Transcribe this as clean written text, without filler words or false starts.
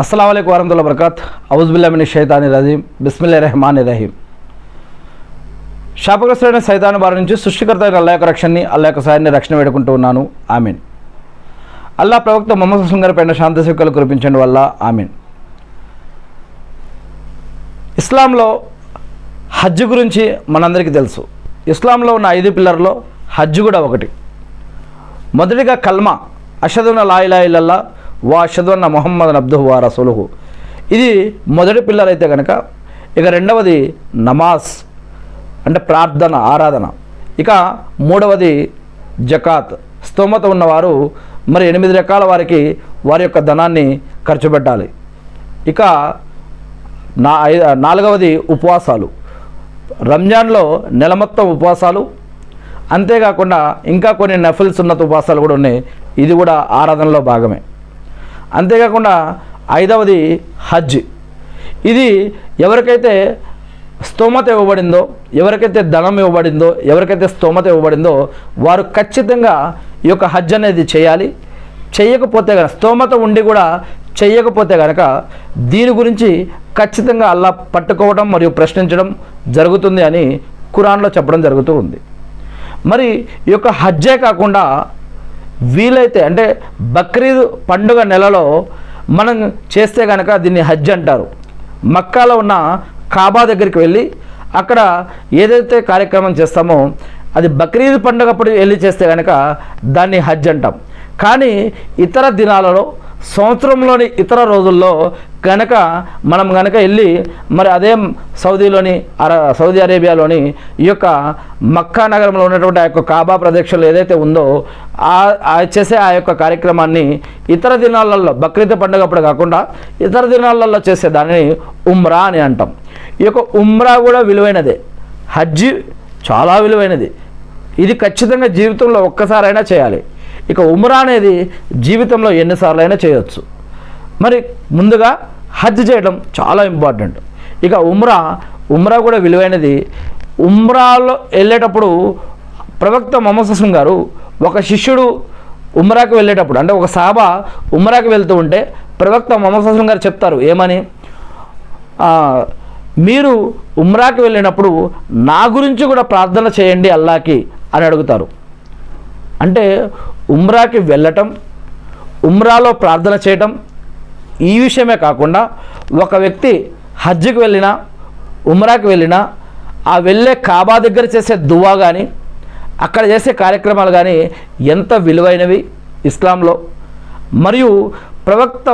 अस्सलाम वालेकुम वरहमतुल्लाहि वबरकात औज़ुबिल्लाहि मिनश शैतानिर रजीम बिस्मिल्लाहिर रहमानिर रहीम శాపగ్రస్తుడైన సైతాను బారి నుంచి సృష్టికర్త అయిన అల్లాహ్ యొక్క రక్షణని అల్లాహ్ యొక్క సహాయాన్ని రక్షణ వేడుకుంటూ ఉన్నాను ఆమీన్. అల్లాహ్ ప్రవక్త ముహమ్మద్ సల్లల్లాహు అలైహి వసల్లం పైన శాంతి సుఖాలు కురిపించండి వల్ల ఆమీన్. ఇస్లాంలో హజ్ గురించి మనందరికీ తెలుసు. ఇస్లాంలో ఉన్న 5 పిల్లర్లో హజ్ కూడా ఒకటి. మొదటిగా కల్మా అషదు అన్ లా ఇలాహా ఇల్లల్లాహ్ వా అషదు అన్న ముహమ్మదన్ అబ్దుహు వా రసూలుహు, ఇది మొదటి పిల్లర్ అయితే కనుక, ఇక రెండవది నమాజ్ అంటే ప్రార్థన ఆరాధన, ఇక మూడవది జకాత్, స్తోమత ఉన్నవారు మరి 8 రకాల వారికి వారి యొక్క ధనాన్ని ఖర్చు పెట్టాలి. ఇక నాలుగవది ఉపవాసాలు, రంజాన్లో నెల మొత్తం ఉపవాసాలు, అంతేకాకుండా ఇంకా కొన్ని నఫిల్ సున్నత్ ఉపవాసాలు కూడా ఉన్నాయి, ఇది కూడా ఆరాధనలో భాగమే. అంతేకాకుండా 5వది హజ్, ఇది ఎవరికైతే స్తోమత ఇవ్వబడిందో, ఎవరికైతే ధనం ఇవ్వబడిందో, ఎవరికైతే స్తోమత ఇవ్వబడిందో వారు ఖచ్చితంగా ఈ యొక్క హజ్ అనేది చేయాలి. చేయకపోతే కనుక, స్తోమత ఉండి కూడా చేయకపోతే కనుక దీని గురించి ఖచ్చితంగా అల్లాహ్ పట్టుకోవడం మరియు ప్రశ్నించడం జరుగుతుంది అని ఖురాన్లో చెప్పడం జరుగుతూ ఉంది. మరి ఈ యొక్క హజ్జే కాకుండా వీలైతే అంటే బక్రీద్ పండుగ నెలలో మనం చేస్తే కనుక దీన్ని హజ్ అంటారు. మక్కాలో ఉన్న కాబా దగ్గరికి వెళ్ళి అక్కడ ఏదైతే కార్యక్రమం చేస్తామో అది బక్రీద్ పండుగప్పుడు వెళ్ళి చేస్తే కనుక దాన్ని హజ్ అంటాం. కానీ ఇతర దినాలలో, సంవత్సరంలోని ఇతర రోజుల్లో కనుక మనం కనుక వెళ్ళి మరి అదే సౌదీ అరేబియాలోని ఈ యొక్క మక్కా నగరంలో ఉన్నటువంటి ఆ యొక్క కాబా ప్రదక్షిణలో ఏదైతే ఉందో చేసే ఆ యొక్క కార్యక్రమాన్ని ఇతర దినాలలో, బక్రీద్ పండుగప్పుడు కాకుండా ఇతర దినాలలో చేసే దానిని ఉమ్రా అని అంటాం. ఈ యొక్క ఉమ్రా కూడా విలువైనదే, హజ్ చాలా విలువైనది. ఇది ఖచ్చితంగా జీవితంలో ఒక్కసారైనా చేయాలి. ఇక ఉమ్రా అనేది జీవితంలో ఎన్నిసార్లు అయినా చేయొచ్చు. మరి ముందుగా హజ్ చేయడం చాలా ఇంపార్టెంట్. ఇక ఉమ్రా కూడా విలువైనది. ఉమ్రాలో వెళ్ళేటప్పుడు ప్రవక్త ముహమ్మద్ సల్లల్లాహు అలైహి వసల్లం గారు ఒక శిష్యుడు ఉమ్రాకి వెళ్ళేటప్పుడు, అంటే ఒక సహాబా ఉమ్రాకి వెళ్తూ ఉంటే ప్రవక్త ముహమ్మద్ సల్లల్లాహు అలైహి వసల్లం గారు చెప్తారు ఏమని, మీరు ఉమ్రాకి వెళ్ళినప్పుడు నా గురించి కూడా ప్రార్థన చేయండి అల్లాహకి అని అడుగుతారు. అంటే ఉమ్రాకి వెళ్ళటం, ఉమ్రాలో ప్రార్థన చేయటం, ఈ విషయమే కాకుండా ఒక వ్యక్తి హజ్కి వెళ్ళినా ఉమ్రాకి వెళ్ళినా ఆ వెళ్ళే కాబా దగ్గర చేసే దువా కానీ అక్కడ చేసే కార్యక్రమాలు కానీ ఎంత విలువైనవి ఇస్లాంలో. మరియు ప్రవక్త